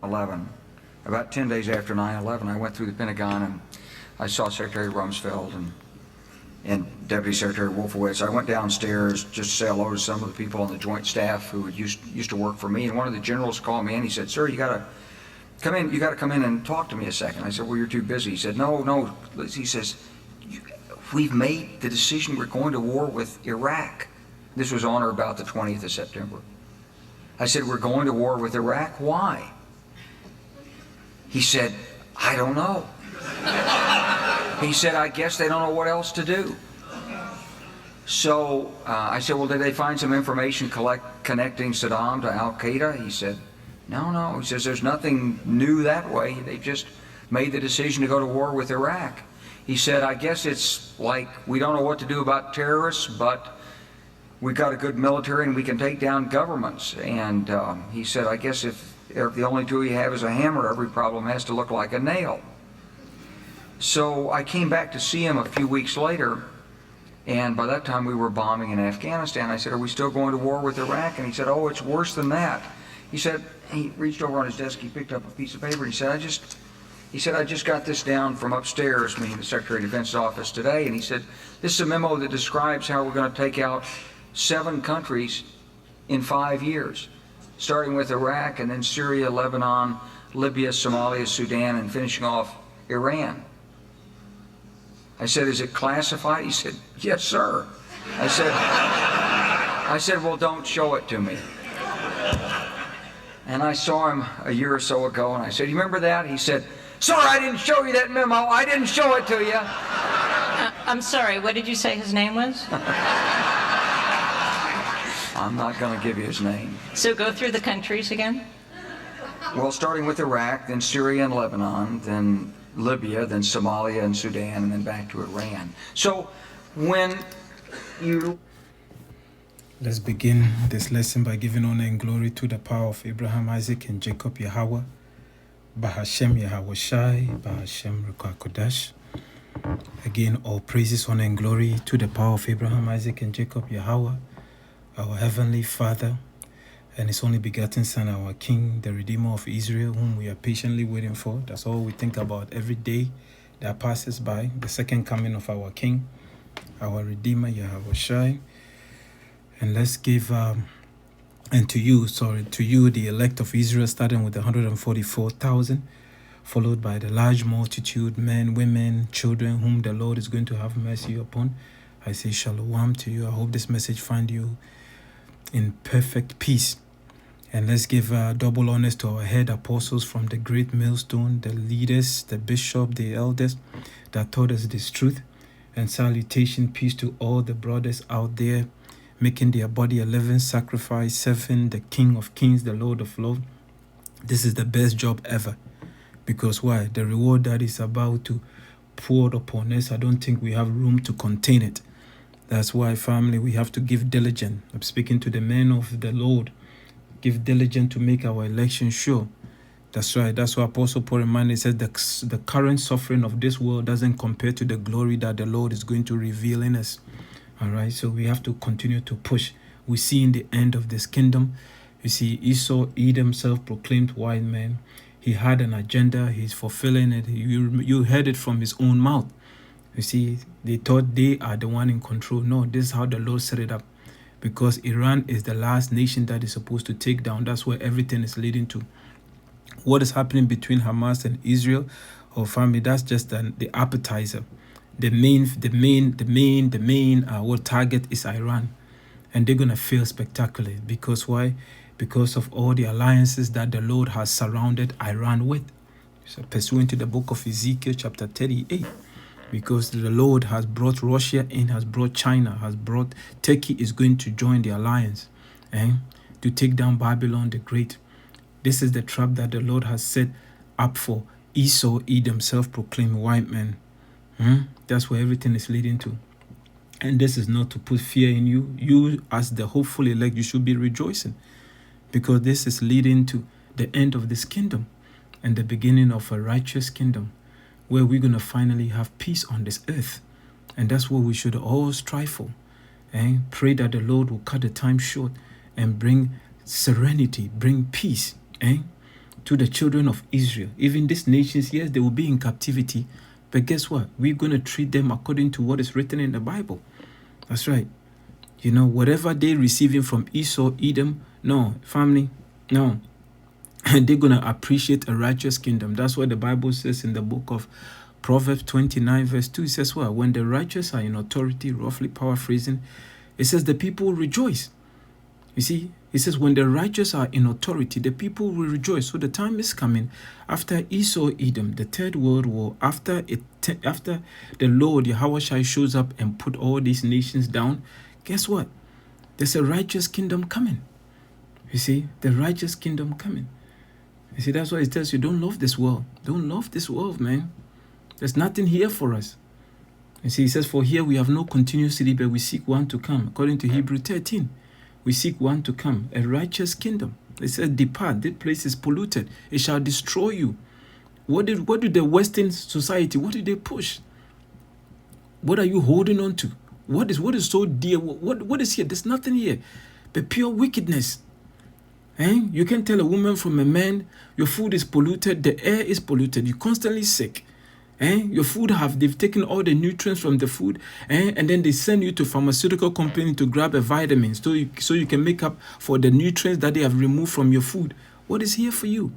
11. About 10 days after 9/11, I went through the Pentagon and I saw Secretary Rumsfeld and Deputy Secretary Wolfowitz. I went downstairs just to say hello to some of the people on the Joint Staff who used to work for me, and one of the generals called me in. He said, "Sir, you got to come in. You got to come in and talk to me a second." I said, "Well, you're too busy." He said, "No." He says, "We've made the decision. We're going to war with Iraq." This was on or about the 20th of September. I said, "We're going to war with Iraq. Why?" He said, "I don't know." He said, "I guess they don't know what else to do." So I said, "Well, did they find some information connecting Saddam to Al-Qaeda?" He said, No. He says, "There's nothing new that way. They just made the decision to go to war with Iraq." He said, "I guess it's like we don't know what to do about terrorists, but we've got a good military and we can take down governments." And he said, "I guess if the only tool you have is a hammer, every problem has to look like a nail." So I came back to see him a few weeks later, and by that time we were bombing in Afghanistan. I said, "Are we still going to war with Iraq?" And he said, "Oh, it's worse than that." He said, he reached over on his desk, he picked up a piece of paper, and he said, I just got this down from upstairs," meaning the Secretary of Defense's office today, and he said, "This is a memo that describes how we're going to take out 7 countries in 5 years, starting with Iraq and then Syria, Lebanon, Libya, Somalia, Sudan, and finishing off Iran." I said, "Is it classified?" He said, "Yes, sir." I said, "Well, don't show it to me." And I saw him a year or so ago, and I said, "You remember that?" He said, "Sir, I didn't show you that memo. I didn't show it to you." I'm sorry, what did you say his name was? I'm not going to give you his name. So go through the countries again. Well, starting with Iraq, then Syria and Lebanon, then Libya, then Somalia and Sudan, and then back to Iran. So when you... Let's begin this lesson by giving honor and glory to the power of Abraham, Isaac, and Jacob, Yahawah. Bahasham, Yahawashi, Bahasham, Qadash. Again, all praises, honor, and glory to the power of Abraham, Isaac, and Jacob, Yahawah, our Heavenly Father, and His only begotten Son, our King, the Redeemer of Israel, whom we are patiently waiting for. That's all we think about every day that passes by, the second coming of our King, our Redeemer, Yahawashi. And let's give, to you, the elect of Israel, starting with 144,000, followed by the large multitude, men, women, children, whom the Lord is going to have mercy upon. I say shalom to you. I hope this message finds you in perfect peace. And let's give double honors to our head apostles from the great millstone, the leaders, the bishop, the elders that taught us this truth. And salutation, peace to all the brothers out there, making their body a living sacrifice, serving the King of Kings, the Lord of Lords. This is the best job ever. Because why? The reward that is about to pour upon us, I don't think we have room to contain it. That's why, family, we have to give diligence. I'm speaking to the men of the Lord. Give diligence to make our election sure. That's right. That's why Apostle Paul reminded, says the current suffering of this world doesn't compare to the glory that the Lord is going to reveal in us. All right, so we have to continue to push. We see in the end of this kingdom, you see Esau, Edom, self-proclaimed white man. He had an agenda. He's fulfilling it. You heard it from his own mouth. You see, they thought they are the one in control. No, this is how the Lord set it up. Because Iran is the last nation that is supposed to take down. That's where everything is leading to. What is happening between Hamas and Israel or family, that's just the appetizer. The main target is Iran, and they're going to fail spectacularly. Because why? Because of all the alliances that the Lord has surrounded Iran with. So pursuant to the book of Ezekiel chapter 38, because the Lord has brought Russia in, has brought China, has brought Turkey is going to join the alliance to take down Babylon the Great. This is the trap that the Lord has set up for Esau, Edom, self-proclaimed white men. That's where everything is leading to. And this is not to put fear in you. You, as the hopeful elect, you should be rejoicing, because this is leading to the end of this kingdom and the beginning of a righteous kingdom where we're going to finally have peace on this earth. And that's what we should all strive for. Pray that the Lord will cut the time short and bring serenity, bring peace to the children of Israel. Even these nations, yes, they will be in captivity, but guess what? We're going to treat them according to what is written in the Bible. That's right. You know, whatever they're receiving from Esau, Edom, no, family, no. They're going to appreciate a righteous kingdom. That's what the Bible says in the book of Proverbs 29 verse 2. It says, well, when the righteous are in authority, roughly paraphrasing, it says the people rejoice. You see, it says when the righteous are in authority, the people will rejoice. So the time is coming after Esau, Edom, the Third World War, after the Lord, Yahawashi, shows up and put all these nations down. Guess what? There's a righteous kingdom coming. You see, the righteous kingdom coming. You see, that's why it tells you, don't love this world. Don't love this world, man. There's nothing here for us. You see, it says, for here we have no continuous city, but we seek one to come. According to Hebrew 13, we seek one to come, a righteous kingdom. It says, depart, this place is polluted. It shall destroy you. What did the Western society, what did they push? What are you holding on to? What is so dear? What is here? There's nothing here but pure wickedness. You can tell a woman from a man, your food is polluted, the air is polluted, you're constantly sick. Your food they've taken all the nutrients from the food, and then they send you to pharmaceutical company to grab a vitamin so you can make up for the nutrients that they have removed from your food. What is here for you?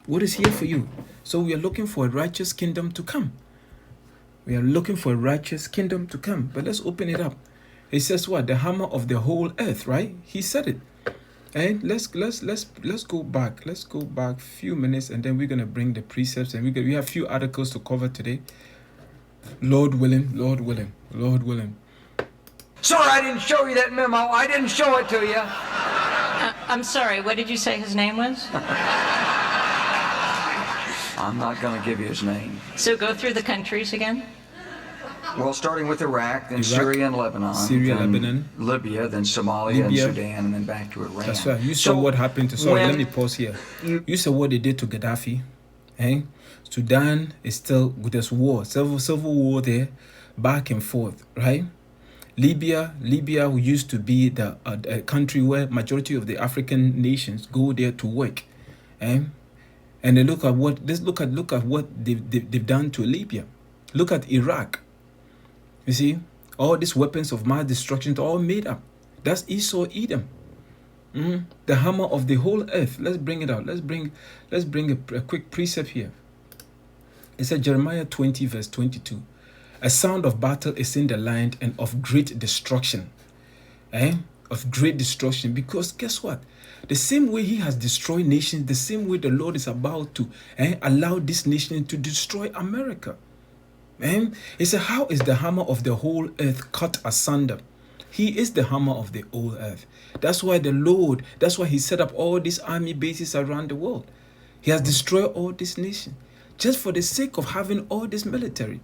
What is here for you? So we are looking for a righteous kingdom to come. We are looking for a righteous kingdom to come. But let's open it up. It says what? The hammer of the whole earth, right? He said it. And let's go back. Let's go back a few minutes, and then we're gonna bring the precepts, and we have a few articles to cover today. Lord willing, Lord willing, Lord willing. Sorry, I didn't show you that memo. I didn't show it to you. I'm sorry, what did you say his name was? I'm not gonna give you his name. So go through the countries again. Well, starting with Iraq, then Syria and Lebanon, then Lebanon, Libya, then Somalia and Sudan, and then back to Iran. That's right. You saw what happened to. Sorry, let me pause here. You saw what they did to Gaddafi. Sudan is still with this war, civil war there, back and forth, right? Libya who used to be the a country where majority of the African nations go there to work, and they look at what they've done to Libya. Look at Iraq. You see, all these weapons of mass destruction are all made up. That's Esau, Edom. The hammer of the whole earth. Let's bring it out. Let's bring a quick precept here. It said Jeremiah 20 verse 22. A sound of battle is in the land and of great destruction. Of great destruction. Because guess what? The same way he has destroyed nations, the same way the Lord is about to allow this nation to destroy America. He said, how is the hammer of the whole earth cut asunder? He is the hammer of the whole earth. That's why he set up all these army bases around the world. He has destroyed all this nation just for the sake of having all this military.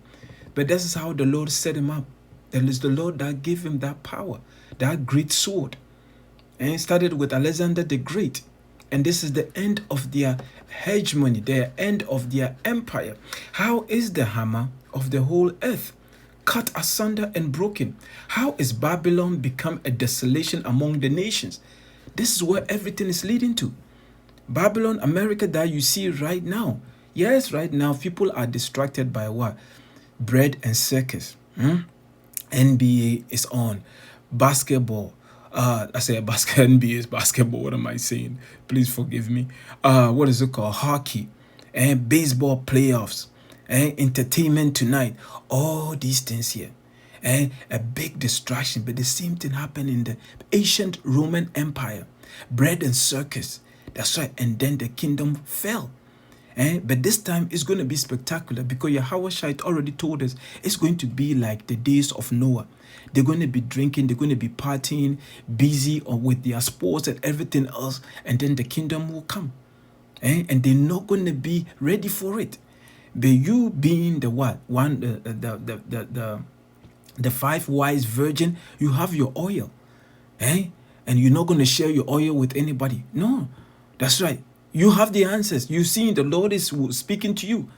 But this is how the Lord set him up. That is the Lord that gave him that power, that great sword. And it started with Alexander the Great. And this is the end of their hegemony, the end of their empire. How is the hammer of the whole earth cut asunder and broken? How is Babylon become a desolation among the nations? This is where everything is leading to. Babylon, America that you see right now. Yes, right now people are distracted by what? Bread and circus. NBA is on. Basketball. NBA is basketball. What am I saying? Please forgive me. What is it called? Hockey and baseball playoffs and entertainment tonight. All these things here. And a big distraction. But the same thing happened in the ancient Roman Empire. Bread and circus. That's right. And then the kingdom fell. But this time it's going to be spectacular because Yahawashi already told us it's going to be like the days of Noah. They're going to be drinking, they're going to be partying, busy or with their sports and everything else, and then the kingdom will come. And they're not going to be ready for it. But you being the what? The 5 wise virgin, you have your oil. And you're not going to share your oil with anybody. No, that's right. You have the answers. You've seen the Lord is speaking to you.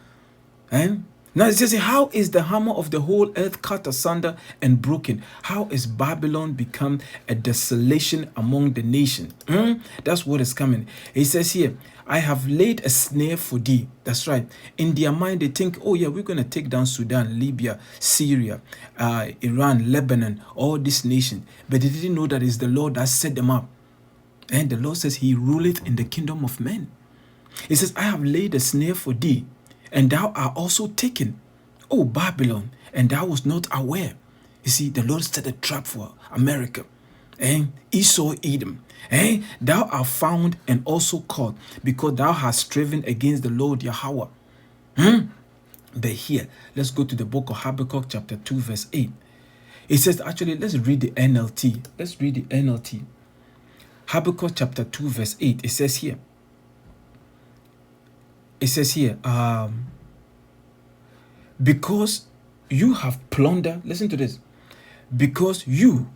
Now it says, how is the hammer of the whole earth cut asunder and broken? How is Babylon become a desolation among the nations? That's what is coming. It says here, I have laid a snare for thee. That's right. In their mind, they think, oh yeah, we're going to take down Sudan, Libya, Syria, Iran, Lebanon, all these nations. But they didn't know that it's the Lord that set them up. And the Lord says he ruleth in the kingdom of men. He says, I have laid a snare for thee, and thou art also taken, O Babylon, and thou was not aware. You see, the Lord set a trap for America, and Esau, Edom. And thou art found and also caught, because thou hast striven against the Lord Yahawah. But here, let's go to the book of Habakkuk chapter 2 verse 8. It says, actually, let's read the NLT. Let's read the NLT. Habakkuk chapter 2 verse 8. It says here, because you have plundered, listen to this, because you,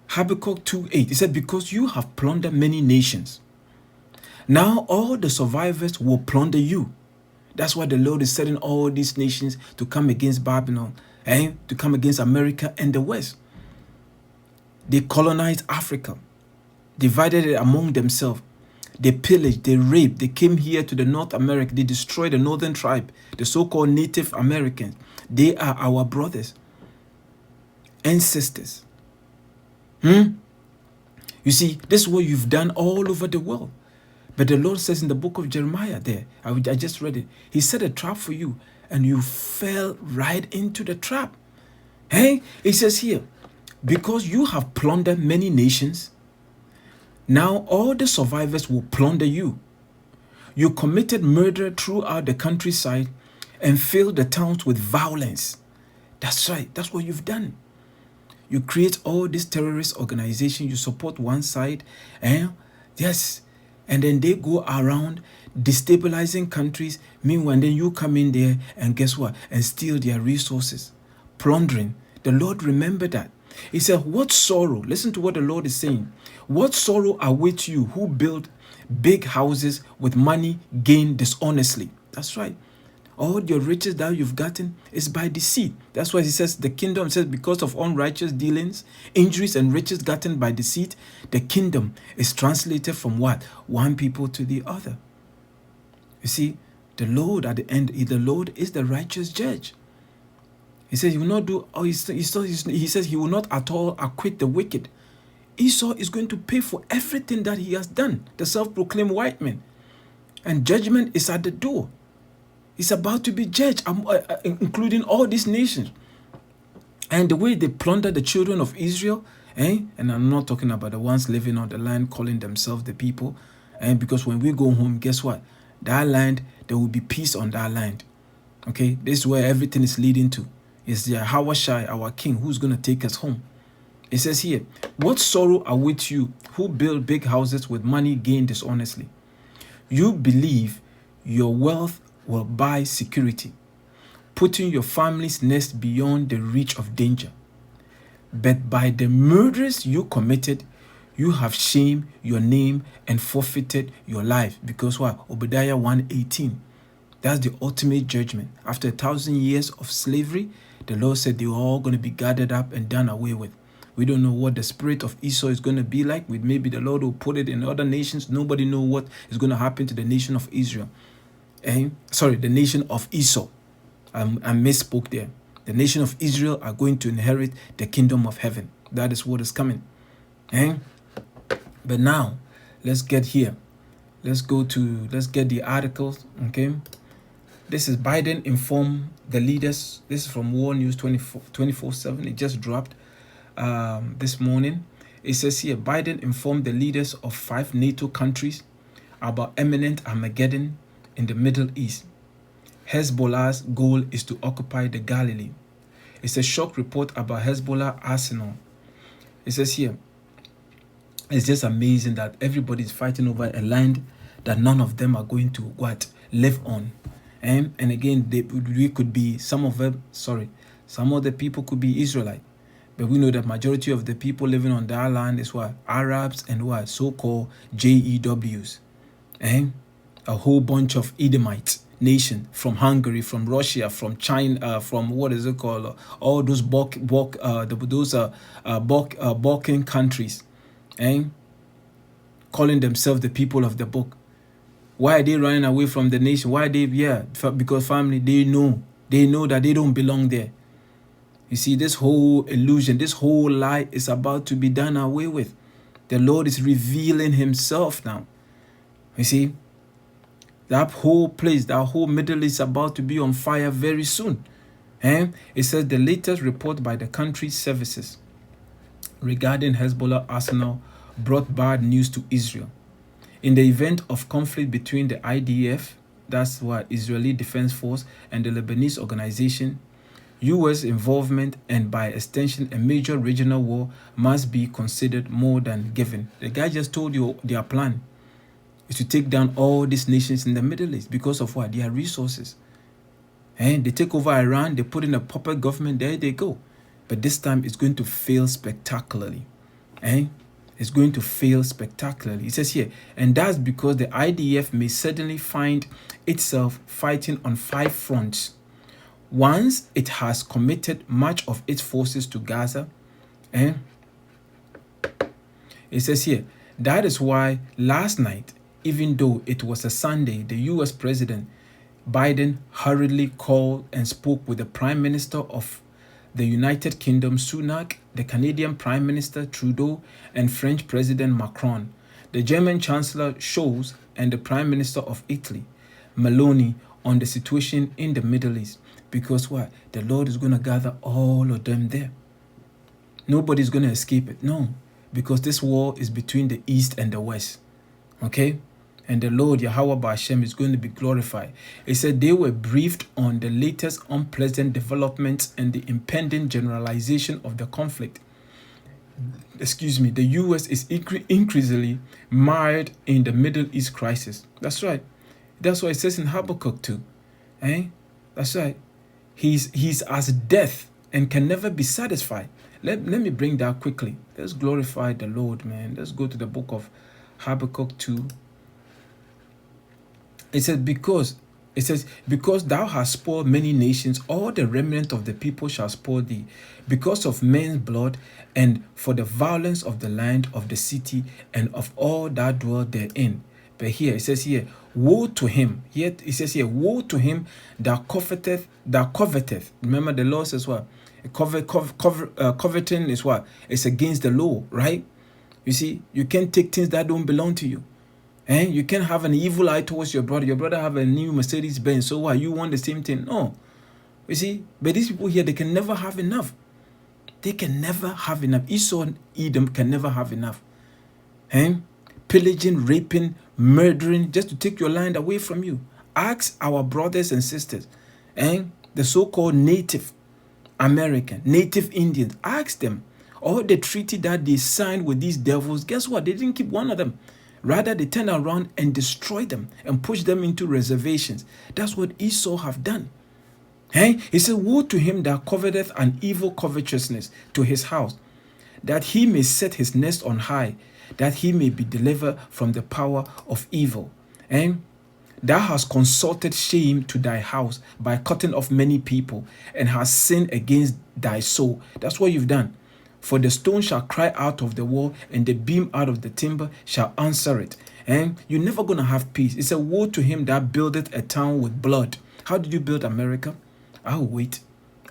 Habakkuk 2:8, it said, because you have plundered many nations, now all the survivors will plunder you. That's why the Lord is setting all these nations to come against Babylon, and to come against America and the West. They colonized Africa, divided it among themselves. They pillaged, they raped, they came here to the North America, they destroyed the northern tribe, the so-called Native Americans. They are our brothers and sisters. You see, this is what you've done all over the world. But the Lord says in the book of Jeremiah there, I just read it, he set a trap for you and you fell right into the trap. Hey, it says here, because you have plundered many nations, now all the survivors will plunder you. You committed murder throughout the countryside and filled the towns with violence. That's right. That's what you've done. You create all these terrorist organizations. You support one side. And yes. And then they go around destabilizing countries. Meanwhile, then you come in there and guess what? And steal their resources. Plundering. The Lord remembered that. He said, what sorrow, listen to what the Lord is saying. What sorrow awaits you who build big houses with money gained dishonestly? That's right. All your riches that you've gotten is by deceit. That's why he says the kingdom says because of unrighteous dealings, injuries and riches gotten by deceit, the kingdom is translated from what? One people to the other. You see, the Lord at the end, the Lord is the righteous judge. He says he will not do, he says he will not at all acquit the wicked. Esau is going to pay for everything that he has done, the self-proclaimed white man. And judgment is at the door. He's about to be judged, including all these nations. And the way they plunder the children of Israel, and I'm not talking about the ones living on the land calling themselves the people, because when we go home, guess what? That land, there will be peace on that land. Okay, this is where everything is leading to. It's the Yahawashi, our king, who's going to take us home. It says here, what sorrow awaits you who build big houses with money gained dishonestly? You believe your wealth will buy security, putting your family's nest beyond the reach of danger. But by the murders you committed, you have shamed your name and forfeited your life. Because what? Obadiah 1:18. That's the ultimate judgment. After 1,000 years of slavery, the Lord said they were all going to be gathered up and done away with. We don't know what the spirit of Esau is going to be like. Maybe the Lord will put it in other nations. Nobody knows what is going to happen to the nation of Israel. The nation of Esau. I misspoke there. The nation of Israel are going to inherit the kingdom of heaven. That is what is coming. But now, let's get here. Let's get the articles. Okay. This is Biden informed the leaders. This is from War News 24/7. It just dropped this morning. It says here, Biden informed the leaders of 5 NATO countries about imminent Armageddon in the Middle East. Hezbollah's goal is to occupy the Galilee. It's a shock report about Hezbollah arsenal. It says here, it's just amazing that everybody is fighting over a land that none of them are going to live on. And again, we could be some of the people could be Israelite, but we know that majority of the people living on that land is what? Arabs and what? So-called JEWs, a whole bunch of Edomites. nation, from Hungary, from Russia, from China, from what is it called? All those Balkan countries, calling themselves the people of the book. Why are they running away from the nation? Why are they? Because family, they know that they don't belong there. You see, this whole illusion, this whole lie is about to be done away with. The Lord is revealing himself now. You see, that whole place, that whole Middle East is about to be on fire very soon. It says the latest report by the country's services regarding Hezbollah arsenal brought bad news to Israel. In the event of conflict between the IDF, that's what Israeli Defense Force, and the Lebanese organization, U.S. involvement and by extension a major regional war must be considered more than given. The guy just told you their plan is to take down all these nations in the Middle East because of what? Their resources. And they take over Iran, they put in a puppet government, there they go. But this time it's going to fail spectacularly. It's going to fail spectacularly. It says here, and that's because the IDF may suddenly find itself fighting on 5 fronts. Once it has committed much of its forces to Gaza, it says here, that is why last night, even though it was a Sunday, the US President Biden hurriedly called and spoke with the Prime Minister of the United Kingdom, Sunak, the Canadian Prime Minister, Trudeau, and French President Macron, the German Chancellor, Scholz, and the Prime Minister of Italy, Meloni, on the situation in the Middle East. Because what? The Lord is going to gather all of them there. Nobody's going to escape it. No. Because this war is between the East and the West. Okay? And the Lord, Yahawah Bahasham, is going to be glorified. It said they were briefed on the latest unpleasant developments and the impending generalization of the conflict. The U.S. is increasingly mired in the Middle East crisis. That's right. That's what it says in Habakkuk too. That's right. He's as death and can never be satisfied. Let me bring that quickly. Let's glorify the Lord, man. Let's go to the book of Habakkuk 2. It says, because thou hast spoiled many nations, all the remnant of the people shall spoil thee, because of men's blood, and for the violence of the land, of the city, and of all that dwell therein. But here, it says here, woe to him. Yet it says here, woe to him that coveteth. Remember, the law says what? Coveting is what? It's against the law, right? You see, you can't take things that don't belong to you. You can't have an evil eye towards your brother. Your brother have a new Mercedes Benz. So what? You want the same thing? No. You see, but these people here, they can never have enough. They can never have enough. Esau and Edom can never have enough. Pillaging, raping, murdering, just to take your land away from you. Ask our brothers and sisters, the so-called Native American, Native Indians. Ask them. All the treaty that they signed with these devils, guess what? They didn't keep one of them. Rather, they turn around and destroy them and push them into reservations. That's what Esau have done. He said, woe to him that coveteth an evil covetousness to his house, that he may set his nest on high, that he may be delivered from the power of evil. Thou hast consulted shame to thy house by cutting off many people, and hast sinned against thy soul. That's what you've done. For the stone shall cry out of the wall, and the beam out of the timber shall answer it. And you're never going to have peace. It's a woe to him that buildeth a town with blood. How did you build America? I'll wait.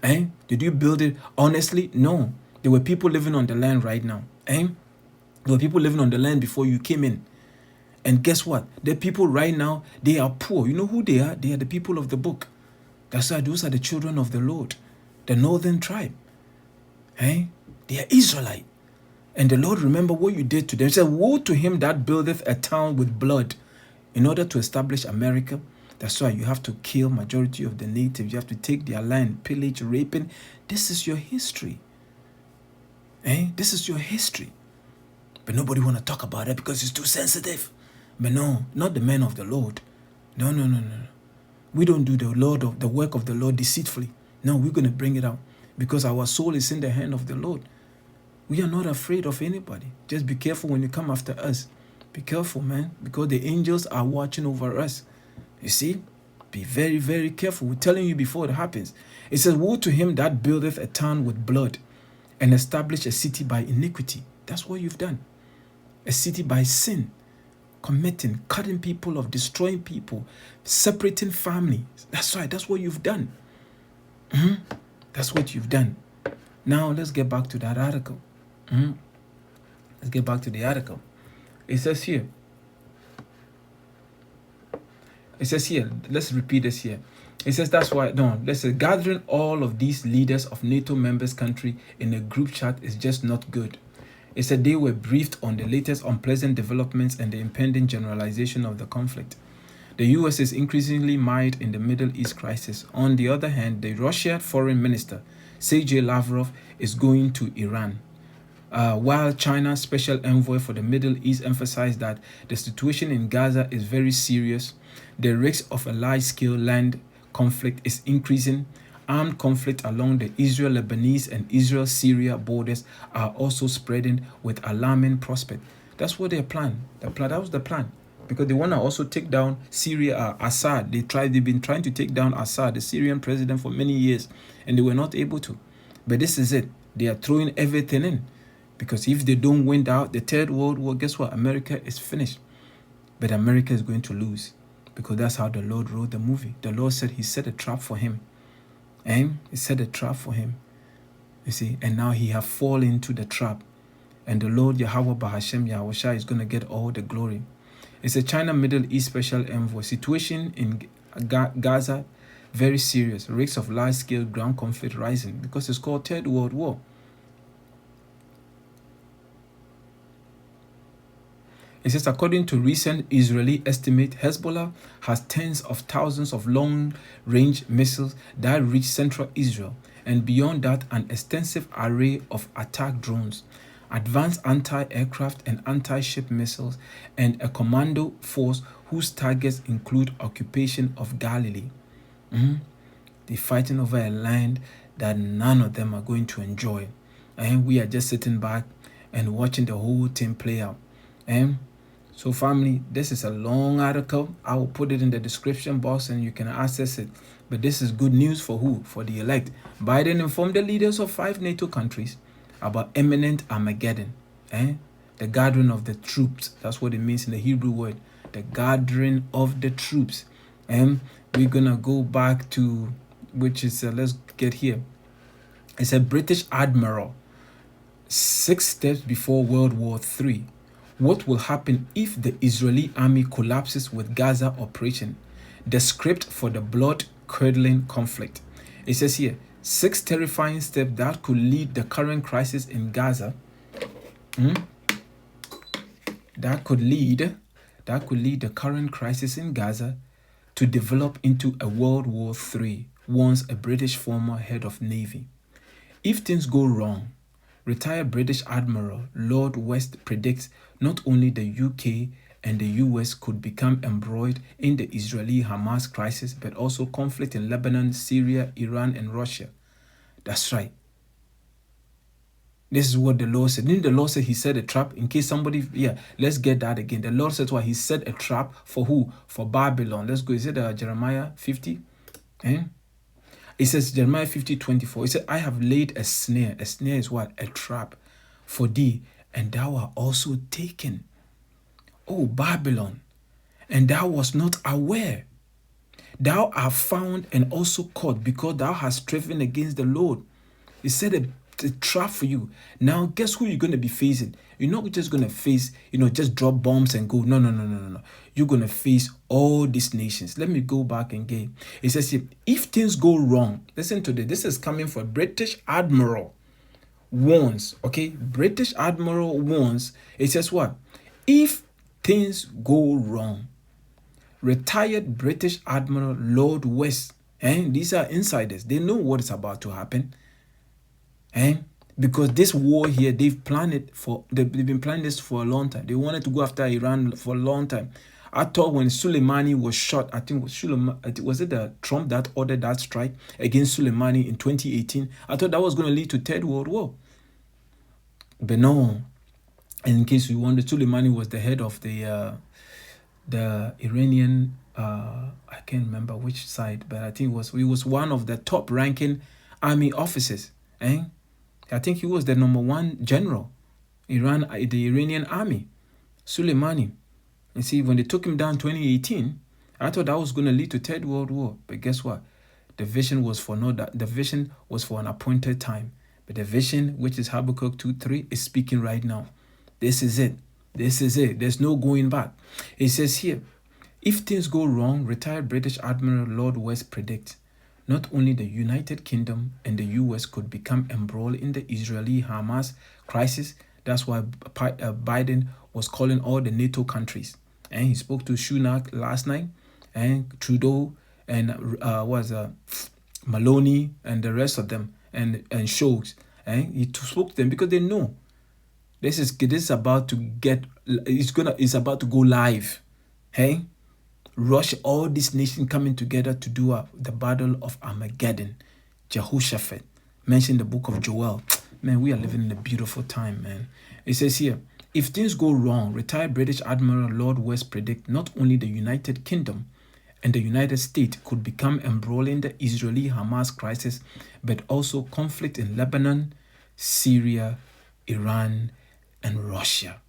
Did you build it honestly? No. There were people living on the land right now. There were people living on the land before you came in. And guess what? The people right now, they are poor. You know who they are? They are the people of the book. That's why those are the children of the Lord, the northern tribe. They are Israelite. And the Lord remember what you did to them. He said, woe to him that buildeth a town with blood. In order to establish America, that's why you have to kill majority of the natives. You have to take their land, pillage, raping. This is your history. This is your history. But nobody want to talk about it because it's too sensitive. But no, not the men of the Lord. No. We don't do the work of the Lord deceitfully. No, we're going to bring it out because our soul is in the hand of the Lord. We are not afraid of anybody. Just be careful when you come after us. Be careful, man, because the angels are watching over us. You see? Be very, very careful. We're telling you before it happens. It says, woe to him that buildeth a town with blood and establish a city by iniquity. That's what you've done. A city by sin, committing, cutting people off, destroying people, separating families. That's right. That's what you've done. That's what you've done. Now let's get back to that article. Let's get back to the article. It says here. Let's repeat this here. It says that's why, no, let's say gathering all of these leaders of NATO members country in a group chat is just not good. It said they were briefed on the latest unpleasant developments and the impending generalization of the conflict. The US is increasingly mired in the Middle East crisis. On the other hand, the Russian foreign minister, Sergei Lavrov, is going to Iran. While China's special envoy for the Middle East emphasized that the situation in Gaza is very serious, the risk of a large-scale land conflict is increasing. Armed conflict along the Israel-Lebanese and Israel-Syria borders are also spreading with alarming prospect. That's what they planned. That was the plan. Because they want to also take down Syria, Assad. They've been trying to take down Assad, the Syrian president, for many years, and they were not able to. But this is it. They are throwing everything in. Because if they don't win out the Third World War, guess what? America is finished. But America is going to lose. Because that's how the Lord wrote the movie. The Lord said he set a trap for him. And he set a trap for him. You see, and now he have fallen into the trap. And the Lord Yahawah, Bahasham, Yahawashi is going to get all the glory. It's a China Middle East Special Envoy. Situation in Gaza, very serious. Risks of large-scale ground conflict rising because it's called Third World War. It says, according to recent Israeli estimate, Hezbollah has tens of thousands of long-range missiles that reach central Israel, and beyond that, an extensive array of attack drones, advanced anti-aircraft and anti-ship missiles, and a commando force whose targets include occupation of Galilee. They're fighting over a land that none of them are going to enjoy. And we are just sitting back and watching the whole thing play out. So family, this is a long article. I will put it in the description box and you can access it. But this is good news for who? For the elect. Biden informed the leaders of 5 NATO countries about imminent Armageddon. The gathering of the troops. That's what it means in the Hebrew word. The gathering of the troops. And we're going to go back to, which is, let's get here. It's a British admiral. 6 steps before World War III. What will happen if the Israeli army collapses with Gaza operation? The script for the blood-curdling conflict. It says here, 6 terrifying steps that could lead the current crisis in Gaza. That could lead the current crisis in Gaza to develop into a World War III, warns a British former head of Navy. If things go wrong, retired British Admiral Lord West predicts not only the UK and the US could become embroiled in the Israeli-Hamas crisis, but also conflict in Lebanon, Syria, Iran, and Russia. That's right. This is what the Lord said. Didn't the Lord say he set a trap? In case somebody, let's get that again. The Lord said what? He set a trap for who? For Babylon. Let's go. Is it Jeremiah 50? It says, Jeremiah 50:24. It said, I have laid a snare. A snare is what? A trap for thee, and thou art also taken, O Babylon, and thou wast not aware. Thou art found and also caught, because thou hast striven against the Lord. He said a trap for you. Now, guess who you're going to be facing? You're not just going to face, just drop bombs and go. No. You're going to face all these nations. Let me go back and get. It says, if things go wrong, listen to this. This is coming from British Admiral warns. Okay, British Admiral warns. It says what? If things go wrong, retired British Admiral Lord West, and these are insiders. They know what is about to happen. Because this war here, they've been planning this for a long time. They wanted to go after Iran for a long time. I thought when Soleimani was shot, I think was it Trump that ordered that strike against Soleimani in 2018? I thought that was going to lead to Third World War. But no. And in case you wonder, Soleimani was the head of the Iranian I can't remember which side, but I think he was one of the top ranking army officers. I think he was the number one general. He ran the Iranian army, Soleimani. And see, when they took him down 2018, I thought that was going to lead to Third World War. But guess what? The vision was for an appointed time. But the vision, which is Habakkuk 2:3, is speaking right now. This is it. This is it. There's no going back. It says here, if things go wrong, retired British Admiral Lord West predicts not only the United Kingdom and the US could become embroiled in the Israeli-Hamas crisis. That's why Biden was calling all the NATO countries. And he spoke to Sunak last night, and Trudeau, and Maloney, and the rest of them, and Scholz. And he spoke to them because they know this is about to get. It's about to go live. Hey, Russia, all these nations coming together to do the battle of Armageddon. Jehoshaphat mentioned the book of Joel. Man, we are living in a beautiful time, man. It says here, if things go wrong, retired British Admiral Lord West predict not only the United Kingdom and the United States could become embroiled in the Israeli-Hamas crisis, but also conflict in Lebanon, Syria, Iran, and Russia.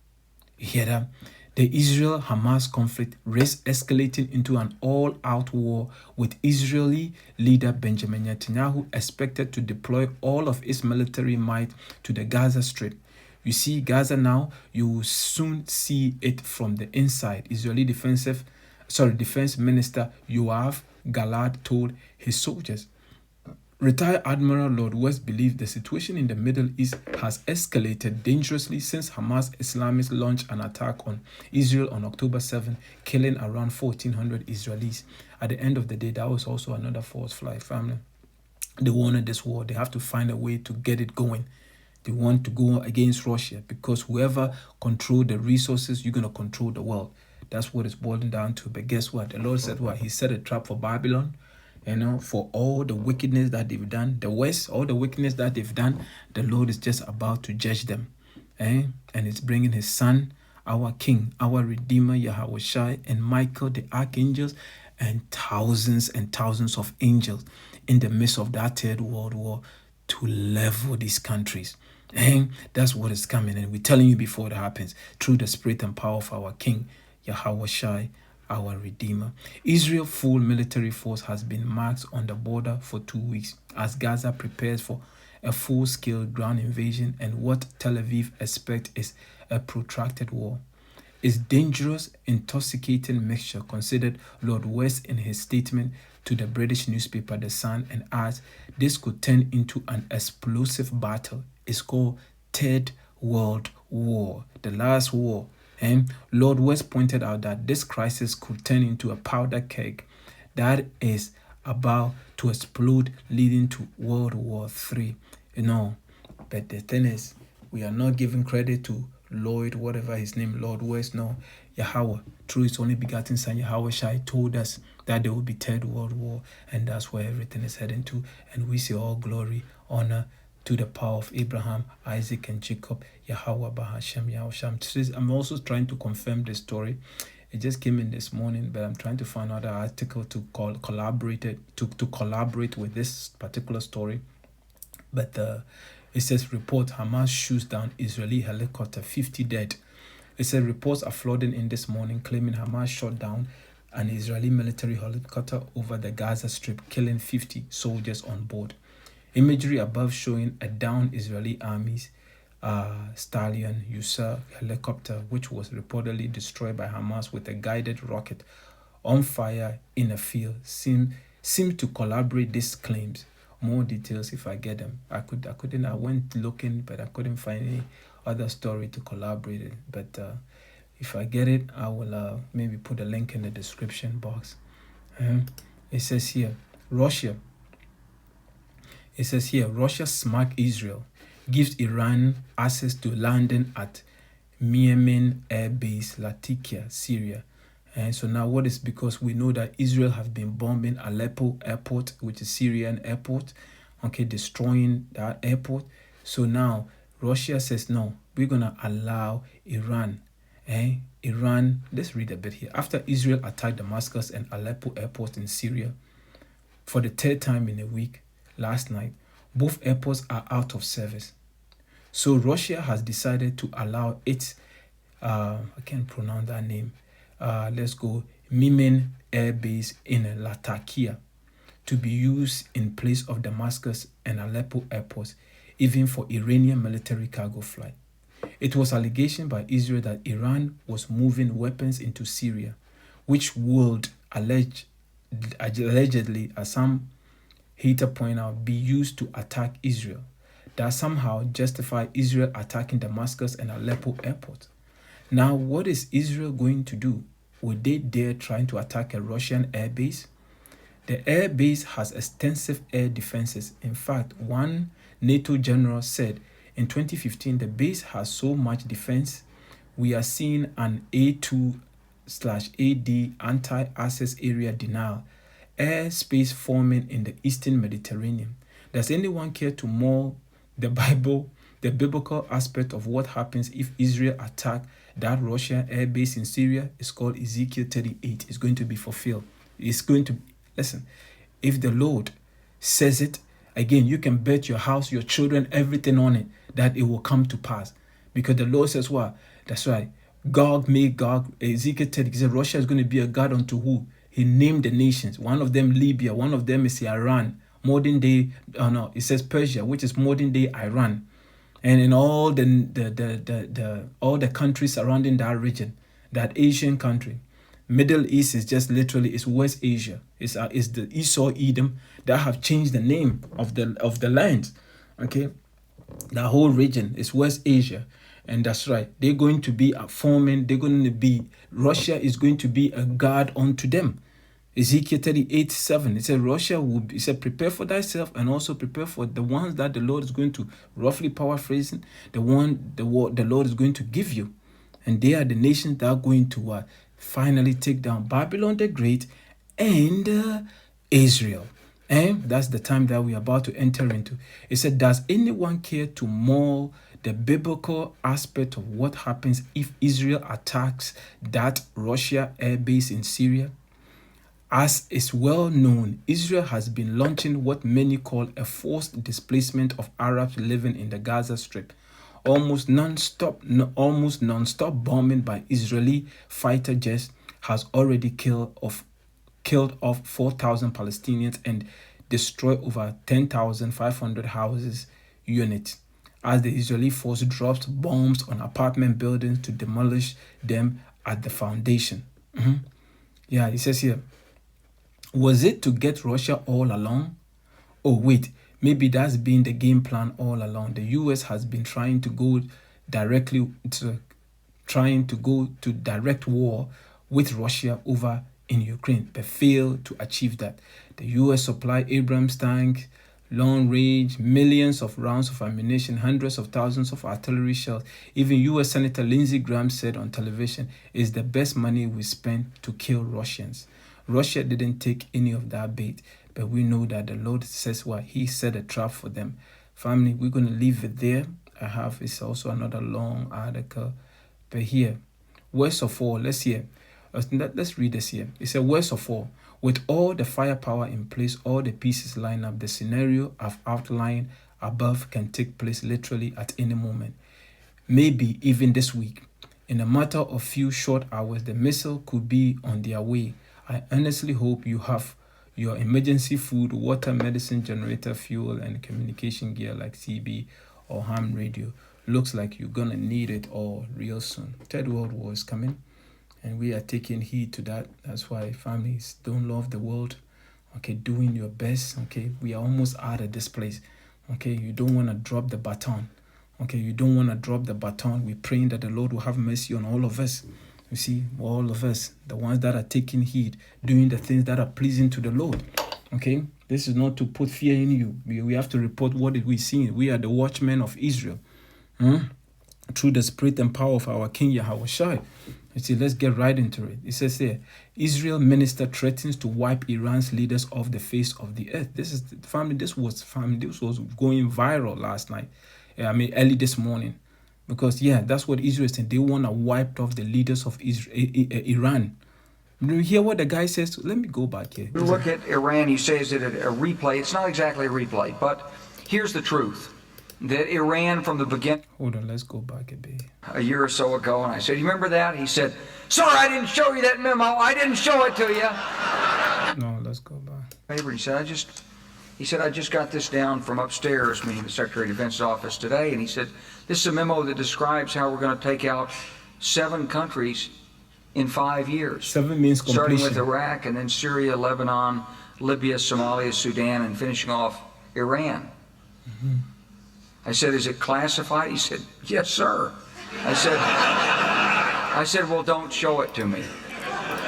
You hear that? The Israel-Hamas conflict risks escalating into an all-out war, with Israeli leader Benjamin Netanyahu expected to deploy all of its military might to the Gaza Strip. You see Gaza now, you will soon see it from the inside. Israeli Defense Minister Yoav Galad told his soldiers. Retired Admiral Lord West believed the situation in the Middle East has escalated dangerously since Hamas Islamists launched an attack on Israel on October 7, killing around 1,400 Israelis. At the end of the day, that was also another false flag, family. They wanted this war. They have to find a way to get it going. They want to go against Russia because whoever control the resources, you're going to control the world. That's what it's boiling down to. But guess what? The Lord said what? He set a trap for Babylon. For all the wickedness that they've done, the West, all the wickedness that they've done, the Lord is just about to judge them. And it's bringing his son, our King, our Redeemer, Yahawashi, and Michael, the archangels, and thousands of angels in the midst of that Third World War to level these countries. And that's what is coming. And we're telling you before it happens, through the spirit and power of our King, Yahawashi, our Redeemer. Israel's full military force has been marched on the border for 2 weeks as Gaza prepares for a full-scale ground invasion, and what Tel Aviv expects is a protracted war. It's dangerous, intoxicating mixture, considered Lord West in his statement to the British newspaper The Sun, and adds this could turn into an explosive battle. It's called Third World War, the last war. And Lord West pointed out that this crisis could turn into a powder keg that is about to explode, leading to World War III. But the thing is, we are not giving credit to Lloyd, whatever his name, Lord West. No, Yahawah, through his only begotten son, Yahawashi, told us that there will be Third World War, and that's where everything is heading to. And we see all glory, honor, to the power of Abraham, Isaac, and Jacob, Yahawah, Bahasham, Yahawah. I'm also trying to confirm this story. It just came in this morning, but I'm trying to find out an article to collaborate with this particular story. But it says report Hamas shoots down Israeli helicopter, 50 dead. It says reports are flooding in this morning, claiming Hamas shot down an Israeli military helicopter over the Gaza Strip, killing 50 soldiers on board. Imagery above showing a downed Israeli Army's Stallion User helicopter, which was reportedly destroyed by Hamas with a guided rocket on fire in a field, seem to collaborate these claims. More details if I get them. I went looking, but I couldn't find any other story to collaborate it. But if I get it, I will maybe put a link in the description box. It says here, Russia smack Israel, gives Iran access to landing at Yemen Air Base, Latakia, Syria. And so now what is, because we know that Israel have been bombing Aleppo airport, which is Syrian airport, destroying that airport. So now Russia says, no, we're going to allow Iran Iran, let's read a bit here. After Israel attacked Damascus and Aleppo airports in Syria for the third time in a week last night, both airports are out of service. So Russia has decided to allow its, I can't pronounce that name, let's go, Mimen Air Base in Latakia to be used in place of Damascus and Aleppo airports, even for Iranian military cargo flight. It was allegation by Israel that Iran was moving weapons into Syria, which would allegedly, as some hater point out, be used to attack Israel. That somehow justify Israel attacking Damascus and Aleppo airports. Now, what is Israel going to do? Would they dare trying to attack a Russian air base? The air base has extensive air defenses. In fact, one NATO general said in 2015, the base has so much defense, we are seeing an A2/AD anti-access area denial, airspace forming in the Eastern Mediterranean. Does anyone care to more the biblical aspect of what happens if Israel attack that Russian air base in Syria? Is called Ezekiel 38. It's going to be fulfilled. It's going to, listen, if the Lord says it, again, you can bet your house, your children, everything on it, that it will come to pass. Because the Lord says what? That's right. God made God, Ezekiel 30, he said Russia is going to be a God unto who? He named the nations. One of them Libya, one of them is Iran, modern day, it says Persia, which is modern day Iran. And in all all the countries surrounding that region, that Asian country, Middle East is just literally is West Asia. It's the Esau Edom that have changed the name of the land. Okay, that whole region is West Asia, and that's right. They're going to be forming. They're going to be Russia is going to be a god unto them. Ezekiel 38:7. It said Russia will be, it said prepare for thyself and also prepare for the ones that the Lord is going to, roughly paraphrasing, the Lord is going to give you. And they are the nations that are going to finally take down Babylon the Great and Israel. And that's the time that we are about to enter into. It said, does anyone care to more the biblical aspect of what happens if Israel attacks that Russia air base in Syria? As is well known, Israel has been launching what many call a forced displacement of Arabs living in the Gaza Strip. Almost non-stop bombing by Israeli fighter jets has already killed off 4,000 Palestinians and destroyed over 10,500 houses units as the Israeli force drops bombs on apartment buildings to demolish them at the foundation. Yeah, it says here, was it to get Russia all along? Oh, wait, maybe that's been the game plan all along. The US has been trying to go direct war with Russia over in Ukraine, but failed to achieve that. The US supplied Abrams tanks, long range, millions of rounds of ammunition, hundreds of thousands of artillery shells. Even US Senator Lindsey Graham said on television, it's the best money we spent to kill Russians. Russia didn't take any of that bait, but we know that the Lord says what? He set a trap for them. Family, we're going to leave it there. It's also another long article. But here, worst of all, let's read this here. It said, worst of all, with all the firepower in place, all the pieces line up, the scenario I've outlined above can take place literally at any moment. Maybe even this week. In a matter of few short hours, the missile could be on their way. I honestly hope you have your emergency food, water, medicine, generator, fuel, and communication gear like CB or ham radio. Looks like you're gonna need it all real soon. Third World War is coming, and we are taking heed to that. That's why families don't love the world. Okay, doing your best. Okay, we are almost out of this place. Okay, you don't want to drop the baton. Okay, you don't want to drop the baton. We're praying that the Lord will have mercy on all of us. You see, all of us, the ones that are taking heed, doing the things that are pleasing to the Lord. Okay, this is not to put fear in you. We have to report what we see. We are the watchmen of Israel. Through the spirit and power of our King Yahawashi. You see, let's get right into it. It says here, Israel minister threatens to wipe Iran's leaders off the face of the earth. This was going viral last night. Early this morning. Because, yeah, that's what Israel is saying. They want to wipe off the leaders of Iran. You hear what the guy says? Let me go back here. You look at Iran, you say, is it a replay? It's not exactly a replay, but here's the truth. That Iran from the beginning... Hold on, let's go back a bit. A year or so ago, and I said, you remember that? He said, sorry, I didn't show you that memo. I didn't show it to you. No, let's go back. He said, I just got this down from upstairs, meaning the Secretary of Defense's office today, and he said, this is a memo that describes how we're going to take out 7 countries in 5 years. 7 means completion. Starting with Iraq, and then Syria, Lebanon, Libya, Somalia, Sudan, and finishing off Iran. Mm-hmm. I said, is it classified? He said, yes, sir. I said, well, don't show it to me.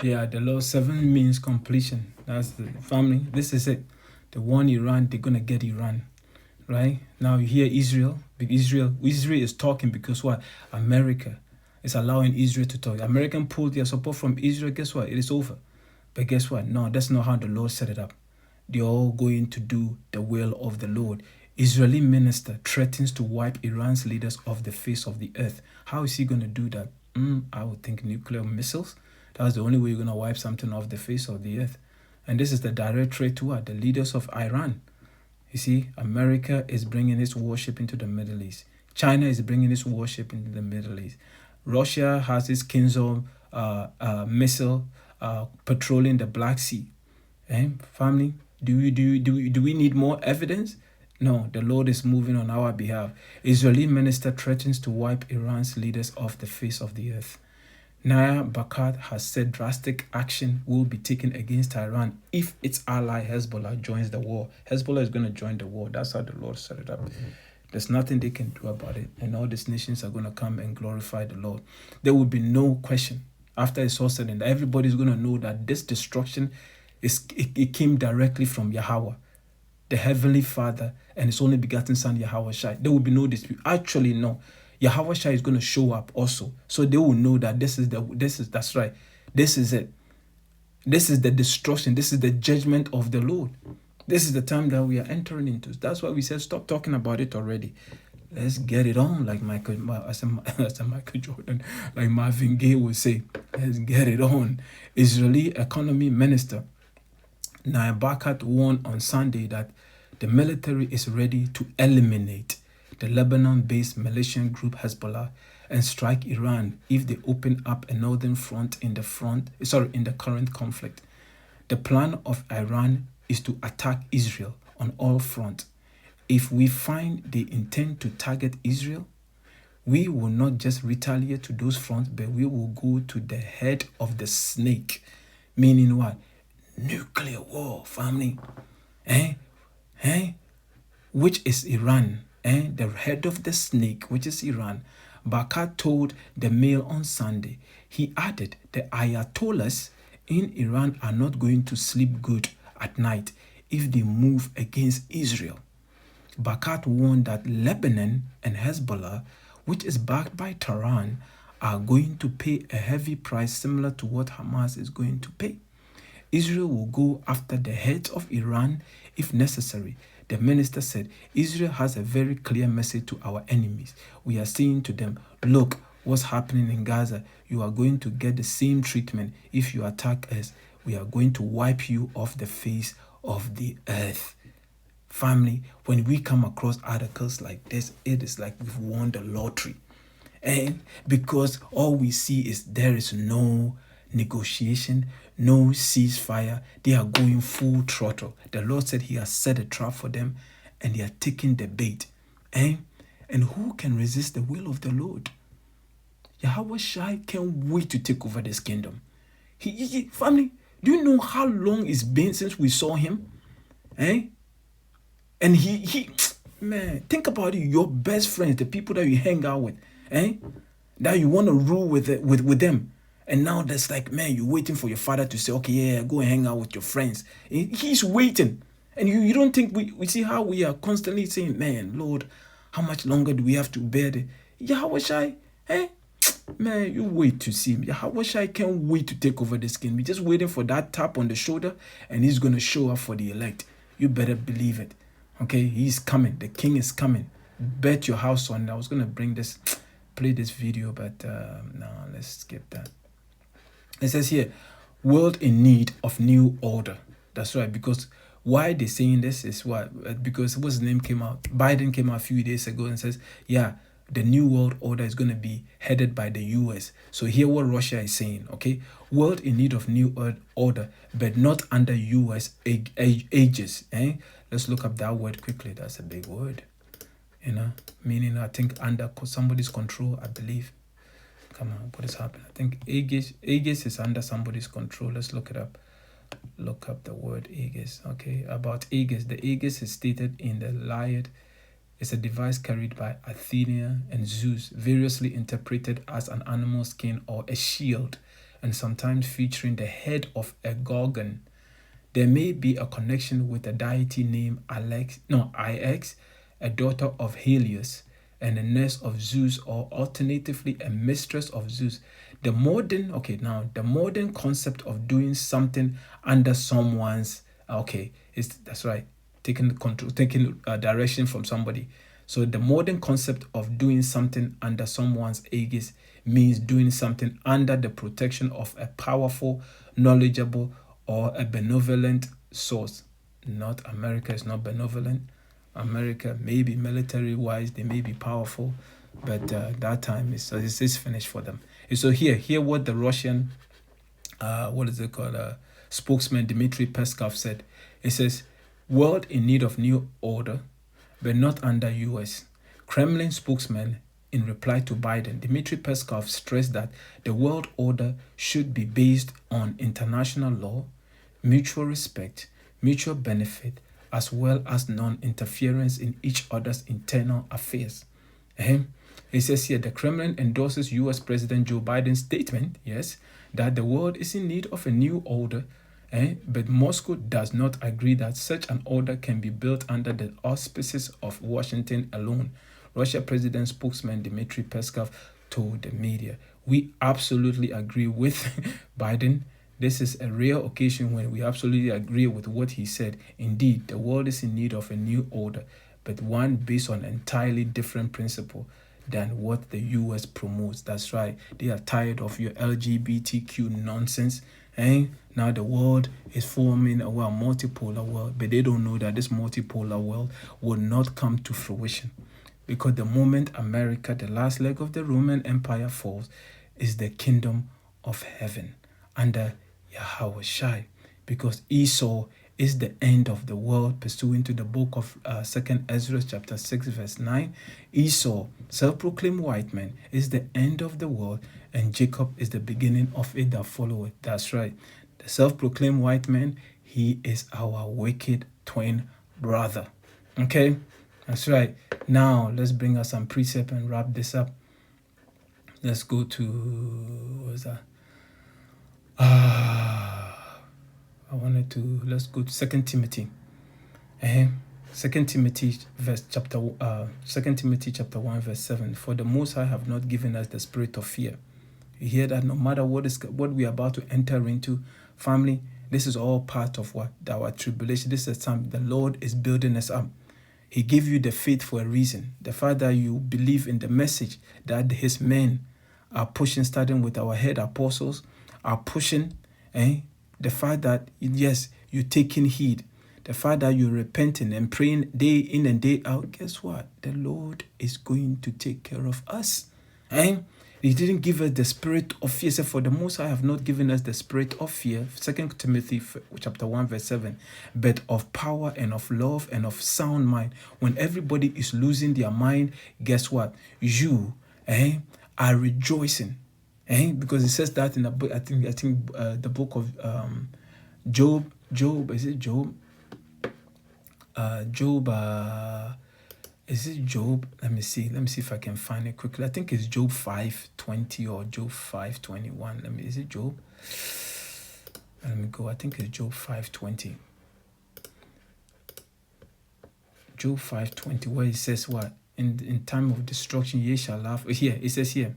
Yeah, the law 7 means completion. That's the family. This is it. The one Iran, they're going to get Iran. Right? Now you hear Israel. Israel is talking because what? America is allowing Israel to talk. American pulled their support from Israel. Guess what? It is over. But guess what? No, that's not how the Lord set it up. They're all going to do the will of the Lord. Israeli minister threatens to wipe Iran's leaders off the face of the earth. How is he going to do that? I would think nuclear missiles. That's the only way you're going to wipe something off the face of the earth. And this is the direct threat to what? The leaders of Iran. You see, America is bringing its warship into the Middle East. China is bringing its warship into the Middle East. Russia has its Kinzhal missile patrolling the Black Sea. Family, do we need more evidence? No, the Lord is moving on our behalf. Israeli minister threatens to wipe Iran's leaders off the face of the earth. Naya Bakat has said drastic action will be taken against Iran if its ally Hezbollah joins the war. Hezbollah is going to join the war. That's how the Lord set it up. There's nothing they can do about it. And all these nations are going to come and glorify the Lord. There will be no question. After it's all said and done, everybody's going to know that this destruction, it came directly from Yahawah, the Heavenly Father, and His only begotten Son, Yahawashi. There will be no dispute. Actually, no. Yahawashi is going to show up also. So they will know that that's right. This is it. This is the destruction. This is the judgment of the Lord. This is the time that we are entering into. That's why we said, stop talking about it already. Let's get it on, like Michael Jordan, like Marvin Gaye would say. Let's get it on. Israeli economy minister Naya Bakat warned on Sunday that the military is ready to eliminate the Lebanon-based militian group Hezbollah and strike Iran if they open up a northern front in the current conflict. The plan of Iran is to attack Israel on all fronts. If we find they intend to target Israel, we will not just retaliate to those fronts, but we will go to the head of the snake. Meaning what? Nuclear war, family. Which is Iran. The head of the snake, which is Iran. Bakat told the Mail on Sunday. He added, the Ayatollahs in Iran are not going to sleep good at night if they move against Israel. Bakat warned that Lebanon and Hezbollah, which is backed by Tehran, are going to pay a heavy price similar to what Hamas is going to pay. Israel will go after the heads of Iran if necessary. The minister said, Israel has a very clear message to our enemies. We are saying to them, look, what's happening in Gaza? You are going to get the same treatment if you attack us. We are going to wipe you off the face of the earth. Family, when we come across articles like this, it is like we've won the lottery. And because all we see is there is no negotiation, no ceasefire, they are going full throttle. The Lord said He has set a trap for them and they are taking the bait. And who can resist the will of the Lord? Yahawashi can't wait to take over this kingdom. Family, do you know how long it's been since we saw Him? And man, think about it. Your best friends, the people that you hang out with, that you want to rule with them. And now that's like, man, you're waiting for your father to say, okay, yeah, go and hang out with your friends. He's waiting. And you don't think we see how we are constantly saying, man, Lord, how much longer do we have to bear the Yahawashi? Man, you wait to see him. Yahawashi can't wait to take over this kingdom. We're just waiting for that tap on the shoulder and He's going to show up for the elect. You better believe it. Okay, He's coming. The King is coming. Bet your house on it. I was going to bring this play this video, but no, let's skip that. It says here, world in need of new order. That's right, because why they're saying this is what? Because what's his name came out? Biden came out a few days ago and says, yeah, the new world order is going to be headed by the US. So hear what Russia is saying, okay? World in need of new order, but not under US aegis. Let's look up that word quickly. That's a big word, meaning I think under somebody's control, I believe. Come on, what is happening? I think aegis is under somebody's control. Let's look it up. Look up the word aegis. Okay, about aegis. The aegis is stated in the Iliad. It's a device carried by Athena and Zeus, variously interpreted as an animal skin or a shield, and sometimes featuring the head of a gorgon. There may be a connection with a deity named Ix, a daughter of Helios, and a nurse of Zeus, or alternatively a mistress of Zeus. The modern concept of doing something under someone's that's right, taking direction from somebody. So the modern concept of doing something under someone's aegis means doing something under the protection of a powerful, knowledgeable, or a benevolent source. Not America is not benevolent. America, maybe military-wise, they may be powerful, but that time is finished for them. And so hear what the Russian, spokesman Dmitry Peskov said. It says, world in need of new order, but not under US. Kremlin spokesman, in reply to Biden, Dmitry Peskov stressed that the world order should be based on international law, mutual respect, mutual benefit, as well as non-interference in each other's internal affairs. It says here, the Kremlin endorses US President Joe Biden's statement, yes, that the world is in need of a new order, but Moscow does not agree that such an order can be built under the auspices of Washington alone. Russia President spokesman Dmitry Peskov told the media, we absolutely agree with Biden. This is a rare occasion when we absolutely agree with what he said. Indeed, the world is in need of a new order, but one based on entirely different principle than what the US promotes. That's right. They are tired of your LGBTQ nonsense. Now the world is forming a multipolar world, but they don't know that this multipolar world will not come to fruition. Because the moment America, the last leg of the Roman Empire, falls, is the kingdom of heaven under Yahawashi, because Esau is the end of the world, pursuant to the book of 2 Ezra chapter 6 verse 9. Esau, self-proclaimed white man, is the end of the world, and Jacob is the beginning of it that followeth. That's right. The self-proclaimed white man, he is our wicked twin brother. Okay? That's right. Now, let's bring us some precept and wrap this up. Let's go to, what was that? Let's go to 2 Timothy. 2 Timothy chapter 1 verse 7. For the Most High have not given us the spirit of fear. You hear that? No matter what we are about to enter into, family, this is all part of our tribulation. This is the time the Lord is building us up. He gave you the faith for a reason. The fact that you believe in the message that his men are pushing, starting with our head apostles, are pushing, the fact that, yes, you're taking heed, the fact that you're repenting and praying day in and day out, guess what? The Lord is going to take care of us. He didn't give us the spirit of fear. So for the Most High have not given us the spirit of fear, 2 Timothy chapter 1 verse 7, but of power and of love and of sound mind. When everybody is losing their mind, guess what? You are rejoicing. Because it says that in the book, I think the book of Job, is it Job? Is it Job? Let me see if I can find it quickly. I think it's Job 5:20 or Job 5:21. Is it Job? Let me go. I think it's Job 5:20. Job 5:20, where it says what? In time of destruction, ye shall laugh. Here, it says here,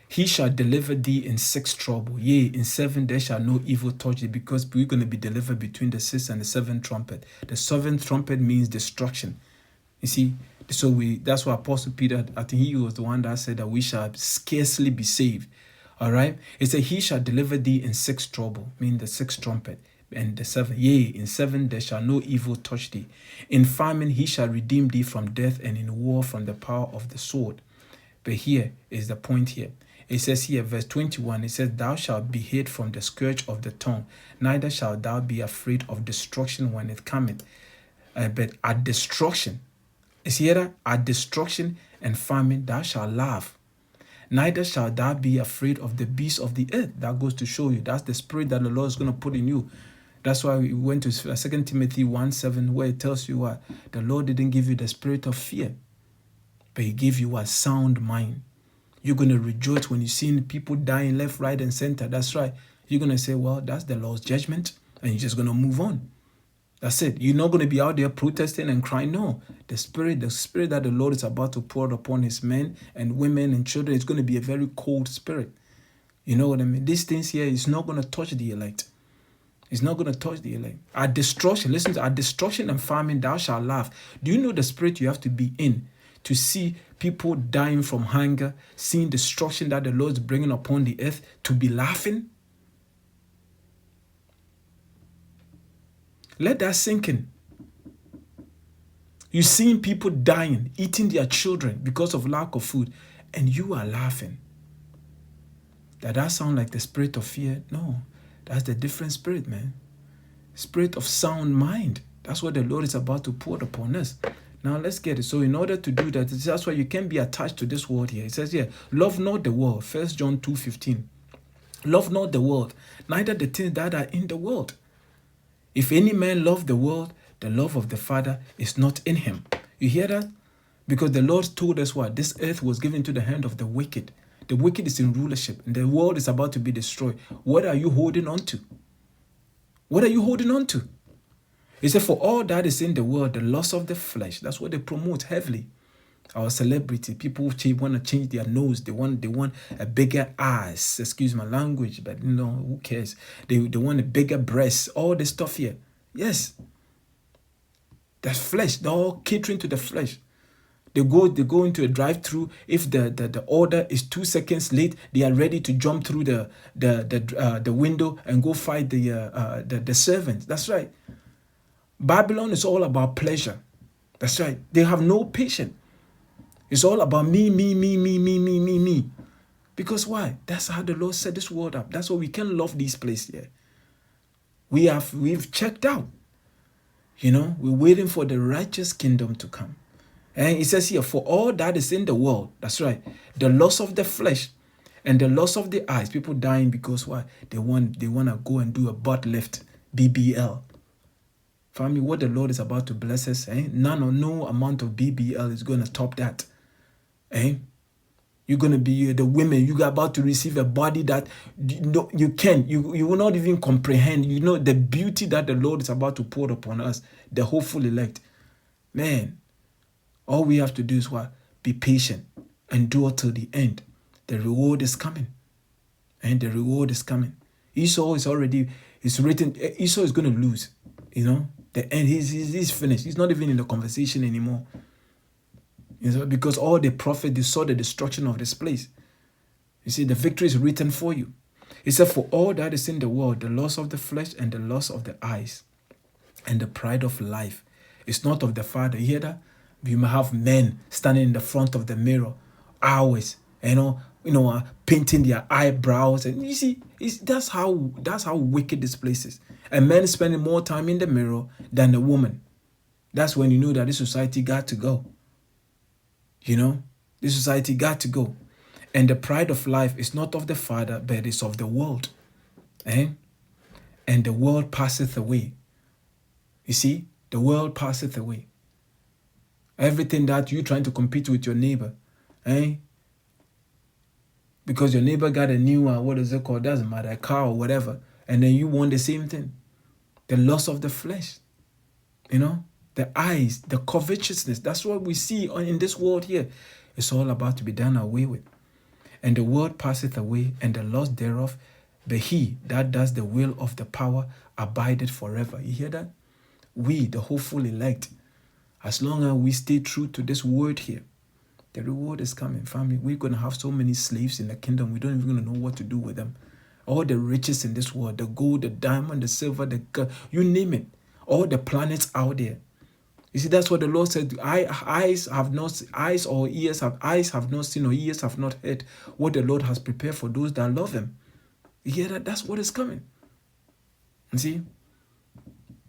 he shall deliver thee in 6 trouble. Yea, in 7 there shall no evil touch thee, because we're going to be delivered between the 6th and the 7th trumpet. The 7th trumpet means destruction. You see, So that's why Apostle Peter, I think he was the one that said that we shall scarcely be saved. All right. It said, he shall deliver thee in 6 trouble, meaning the 6th trumpet, and the 7th. Yea, in 7 there shall no evil touch thee. In famine he shall redeem thee from death, and in war from the power of the sword. But here is the point here. It says here, verse 21, it says, thou shalt be hid from the scourge of the tongue, neither shalt thou be afraid of destruction when it cometh. But at destruction, is here at destruction and famine thou shalt laugh. Neither shalt thou be afraid of the beasts of the earth. That goes to show you that's the spirit that the Lord is going to put in you. That's why we went to 2 Timothy 1:7, where it tells you what the Lord didn't give you the spirit of fear, but he gave you a sound mind. You're going to rejoice when you see people dying left, right, and center. That's right. You're going to say, well, that's the Lord's judgment, and you're just going to move on. That's it. You're not going to be out there protesting and crying. No. The spirit that the Lord is about to pour upon his men and women and children is going to be a very cold spirit. You know what I mean? These things here is not going to touch the elect. It's not going to touch the elect. At destruction, listen to, at destruction and famine, thou shalt laugh. Do you know the spirit you have to be in to see people dying from hunger, seeing destruction that the Lord is bringing upon the earth, to be laughing? Let that sink in. You're seeing people dying, eating their children because of lack of food, and you are laughing. Does that sound like the spirit of fear? No, that's the different spirit, man. Spirit of sound mind. That's what the Lord is about to pour upon us. Now let's get it. So in order to do that, that's why you can't be attached to this world here. It says here, love not the world. 1 John 2:15. Love not the world, neither the things that are in the world. If any man love the world, the love of the Father is not in him. You hear that? Because the Lord told us what? This earth was given to the hand of the wicked. The wicked is in rulership, and the world is about to be destroyed. What are you holding on to? What are you holding on to? He said, for all that is in the world, the lust of the flesh, that's what they promote heavily. Our celebrity, people want to change their nose. They want a bigger eyes. Excuse my language, but who cares? They want a bigger breast. All this stuff here. Yes. That's flesh. They're all catering to the flesh. They go into a drive-through. If the order is 2 seconds late, they are ready to jump through the window and go fight the servants. That's right. Babylon is all about pleasure. That's right. They have no patience. It's all about me. Because why? That's how the Lord set this world up. That's why we can't love this place here. We've checked out. We're waiting for the righteous kingdom to come. And it says here, for all that is in the world, that's right, the loss of the flesh and the loss of the eyes, people dying because why? They want to go and do a butt lift, BBL. Family, what the Lord is about to bless us, no amount of BBL is going to top that. You're going to be the women, you're about to receive a body that you will not even comprehend. The beauty that the Lord is about to pour upon us, the hopeful elect. Man, all we have to do is what? Be patient, endure till the end. The reward is coming. And the reward is coming. Esau is written, Esau is going to lose. The end, he's finished. He's not even in the conversation anymore. Because all the prophets, they saw the destruction of this place. You see, the victory is written for you. He said, for all that is in the world, the loss of the flesh and the loss of the eyes and the pride of life is not of the Father. You hear that? You may have men standing in the front of the mirror hours, painting their eyebrows. And you see, that's how wicked this place is. A man spending more time in the mirror than a woman. That's when you know that this society got to go. This society got to go. And the pride of life is not of the Father, but it's of the world. And the world passeth away. You see, the world passeth away. Everything that you're trying to compete with your neighbor, because your neighbor got a new, what is it called? Doesn't matter, a car or whatever. And then you want the same thing. The loss of the flesh, the eyes, the covetousness. That's what we see in this world here. It's all about to be done away with. And the world passeth away, and the lust thereof, but he that does the will of the power abideth forever. You hear that? We, the hopeful elect, As long as we stay true to this word here, the reward is coming. Family, we're going to have so many slaves in the kingdom, we don't even know what to do with them. All the riches in this world, the gold, the diamond, the silver, the gold, you name it, all the planets out there. You see, that's what the Lord said. Eyes have not seen, eyes have not seen, or ears have not heard what the Lord has prepared for those that love Him. You hear that? That's what is coming. You see?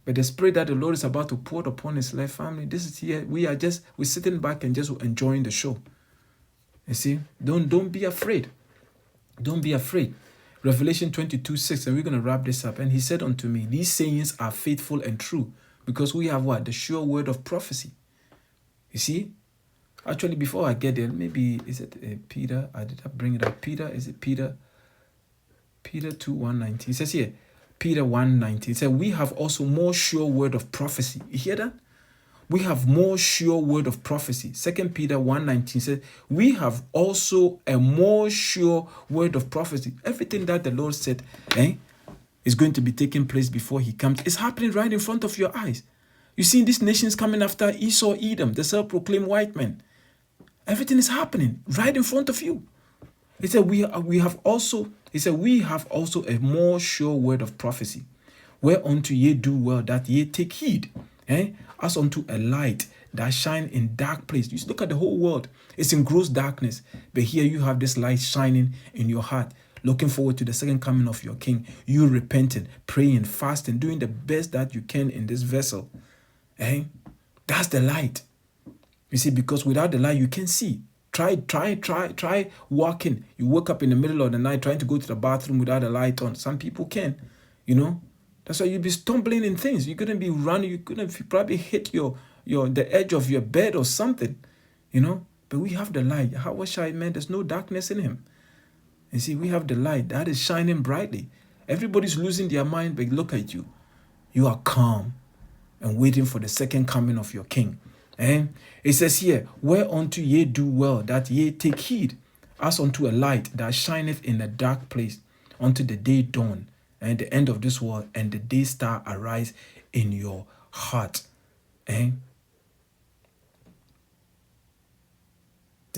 But the spirit that the Lord is about to pour upon His life, family, this is here. We're sitting back and just enjoying the show. You see? Don't be afraid. Don't be afraid. Revelation 22:6, and we're going to wrap this up. And He said unto me, these sayings are faithful and true, because we have what? The sure word of prophecy. You see? Actually, before I get there, maybe, is it Peter? I did not bring it up. Peter, is it Peter? Peter 2:1-19. It says here, Peter 1:19. It said, we have also more sure word of prophecy. You hear that? We have more sure word of prophecy. 2 Peter 1:19 says, we have also a more sure word of prophecy. Everything that the Lord said is going to be taking place before He comes. It's happening right in front of your eyes. You see these nations coming after Esau, Edom, the self-proclaimed white men. Everything is happening right in front of you. He said, we have also a more sure word of prophecy, whereunto ye do well that ye take heed, as unto a light that shine in dark place. You look at the whole world, it's in gross darkness, but here you have this light shining in your heart, looking forward to the second coming of your King. You repenting, praying, fasting, doing the best that you can in this vessel. That's the light. You see, because without the light, you can't see. Try walking. You wake up in the middle of the night trying to go to the bathroom without a light on. Some people can, That's why you'll be stumbling in things. You're gonna be running. You're gonna probably hit the edge of your bed or something, But we have the light. Yahawashi, man, there's no darkness in Him. You see, we have the light that is shining brightly. Everybody's losing their mind, but look at you. You are calm and waiting for the second coming of your King. It says here, whereunto ye do well that ye take heed, as unto a light that shineth in a dark place, unto the day dawn, and the end of this world, and the day star arise in your heart. The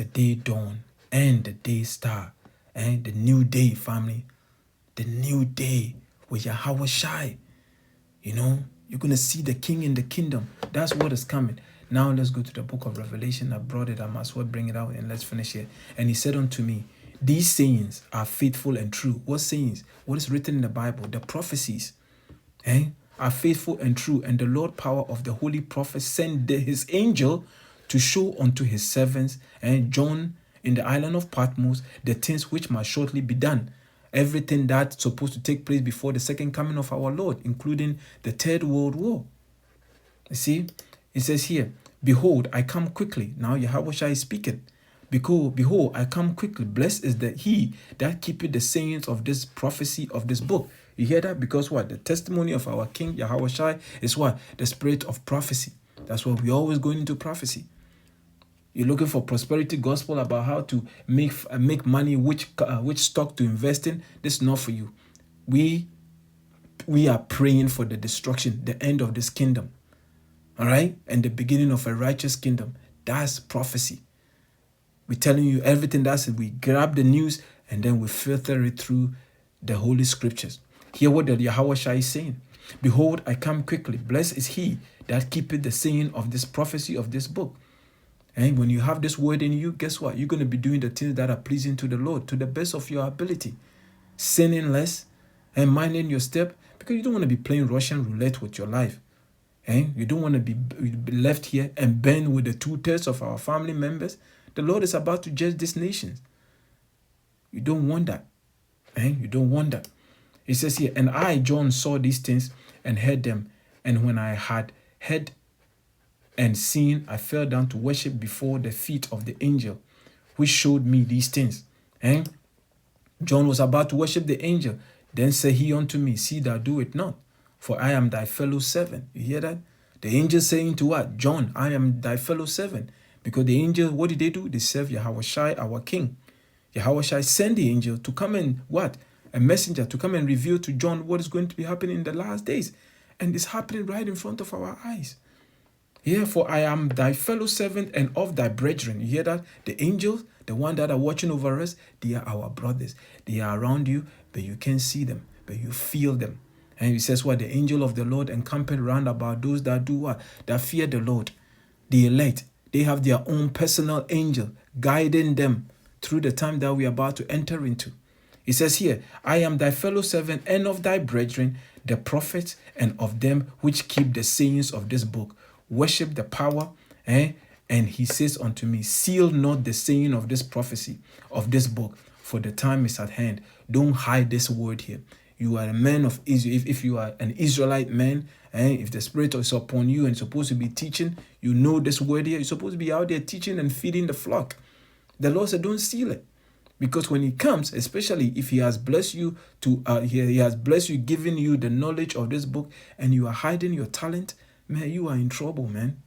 day dawn and the day star, the new day, family, the new day with Yahawashi. You're going to see the King in the kingdom. That's what is coming. Now let's go to the book of Revelation. I brought it. I might as well bring it out and let's finish here. And He said unto me, these sayings are faithful and true. What sayings? What is written in the Bible? The prophecies are faithful and true. And the Lord power of the holy prophet sent His angel to show unto His servants and John in the island of Patmos the things which must shortly be done. Everything that's supposed to take place before the second coming of our Lord, including the Third World War. You see? It says here, behold, I come quickly. Now Yahawashi is speaking. Behold, I come quickly. Blessed is he that keepeth the sayings of this prophecy of this book. You hear that? Because what? The testimony of our King Yahawashi is what? The spirit of prophecy. That's why we're always going into prophecy. You're looking for prosperity gospel about how to make money, which stock to invest in. This is not for you. We are praying for the destruction, the end of this kingdom. All right? And the beginning of a righteous kingdom. That's prophecy. We're telling you everything that's it. We grab the news and then we filter it through the Holy Scriptures. Hear what the Yahawashi is saying. Behold, I come quickly. Blessed is he that keepeth the saying of this prophecy of this book. And when you have this word in you, guess what? You're going to be doing the things that are pleasing to the Lord to the best of your ability. Sinning less and minding your step, because you don't want to be playing Russian roulette with your life. You don't want to be left here and bend with the 2/3 of our family members. The Lord is about to judge these nations. You don't want that. You don't want that. It says here, and I, John, saw these things and heard them. And when I had heard and seen, I fell down to worship before the feet of the angel, which showed me these things. John was about to worship the angel. Then said he unto me, see thou do it not, for I am thy fellow servant. You hear that? The angel saying to what? John, I am thy fellow servant. Because the angel, what did they do? They serve Yahawashi, our King. Yahawashi sent the angel to come and what? A messenger to come and reveal to John what is going to be happening in the last days. And it's happening right in front of our eyes. Yeah, for I am thy fellow servant and of thy brethren. You hear that? The angels, the one that are watching over us, they are our brothers. They are around you, but you can't see them, but you feel them. And he says what? The angel of the Lord encampeth round about those that do what? That fear the Lord. The elect, they have their own personal angel guiding them through the time that we are about to enter into. He says here, I am thy fellow servant and of thy brethren, the prophets, and of them which keep the sayings of this book. Worship the power, and he says unto me, seal not the saying of this prophecy, of this book, for the time is at hand. Don't hide this word here. You are a man of Israel. If you are an Israelite man, if the Spirit is upon you and you're supposed to be teaching, you know this word here. You're supposed to be out there teaching and feeding the flock. The Lord said, don't seal it. Because when he comes, especially if he has blessed you he has blessed you, giving you the knowledge of this book, and you are hiding your talent, man, you are in trouble, man.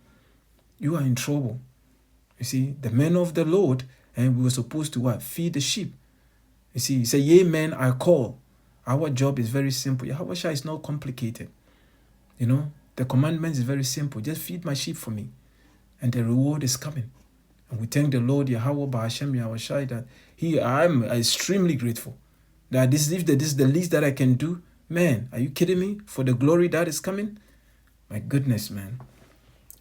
You are in trouble. You see, the men of the Lord, and we were supposed to what? Feed the sheep. You see, he said, yea, man, I call. Our job is very simple. Yahawashi is not complicated. You know, the commandment is very simple. Just feed my sheep for me, and the reward is coming. And we thank the Lord, Yahawah, Bahasham, Yahawashi, that I'm extremely grateful that this is the least that I can do. Man, are you kidding me? For the glory that is coming? My goodness, man.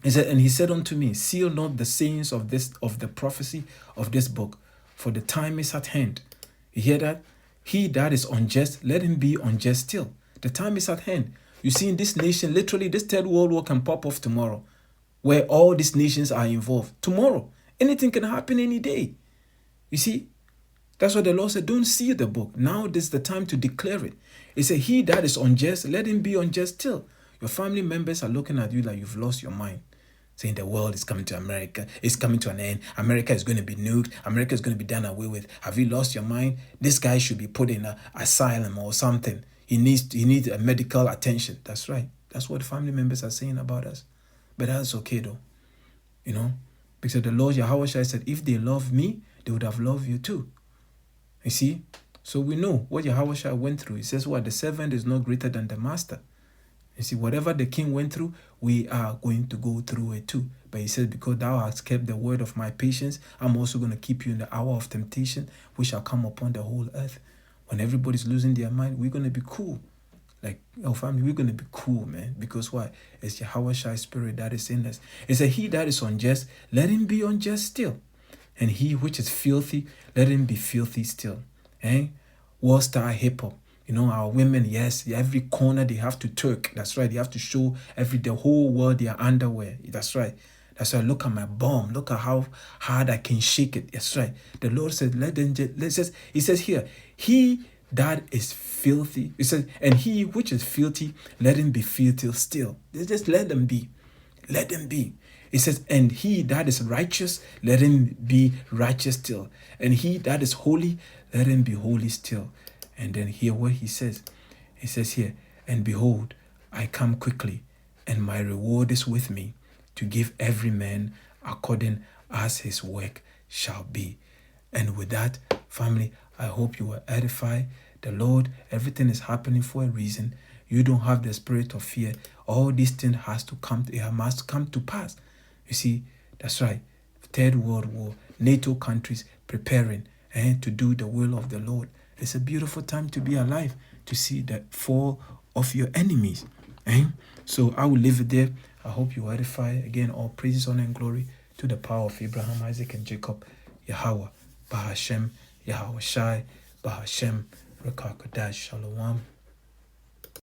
He said, and he said unto me, seal not the sayings of the prophecy of this book, for the time is at hand. You hear that? He that is unjust, let him be unjust still. The time is at hand. You see, in this nation, literally, this third world war can pop off tomorrow, where all these nations are involved. Tomorrow. Anything can happen any day. You see? That's what the Lord said. Don't seal the book. Now this is the time to declare it. He said, he that is unjust, let him be unjust still. Your family members are looking at you like you've lost your mind, saying the world is coming to America. It's coming to an end. America is going to be nuked. America is going to be done away with. Have you lost your mind? This guy should be put in an asylum or something. He needs a medical attention. That's right. That's what family members are saying about us. But that's okay though. You know? Because the Lord Yahawashi said, if they love me, they would have loved you too. You see? So we know what Yahawashi went through. He says, what? The servant is not greater than the master. You see, whatever the king went through, we are going to go through it too. But he says, because thou hast kept the word of my patience, I'm also going to keep you in the hour of temptation, which shall come upon the whole earth. When everybody's losing their mind, we're going to be cool. Like, our family, we're going to be cool, man. Because why? It's Yahawashi's spirit that is in us. It said, he that is unjust, let him be unjust still. And he which is filthy, let him be filthy still. World star hip hop. You know, our women, yes, every corner they have to twerk. That's right. They have to show the whole world their underwear. That's right. That's right. Look at my bum. Look at how hard I can shake it. That's right. The Lord said, he says here, he that is filthy. He says, and he which is filthy, let him be filthy still. Just let them be. Let them be. It says, and he that is righteous, let him be righteous still. And he that is holy, let him be holy still. And then hear what he says. He says here, and behold, I come quickly, and my reward is with me, to give every man according as his work shall be. And with that, family, I hope you were edified. The Lord, everything is happening for a reason. You don't have the spirit of fear. All these things must come to pass. You see, that's right. Third World War, NATO countries preparing to do the will of the Lord. It's a beautiful time to be alive, to see the fall of your enemies. So I will leave it there. I hope you edify. Again, all praises, honor, and glory to the power of Abraham, Isaac, and Jacob. Yahawah, Bahasham, Yahawashi, Bahasham, Rawchaa, Qadash, Shalom.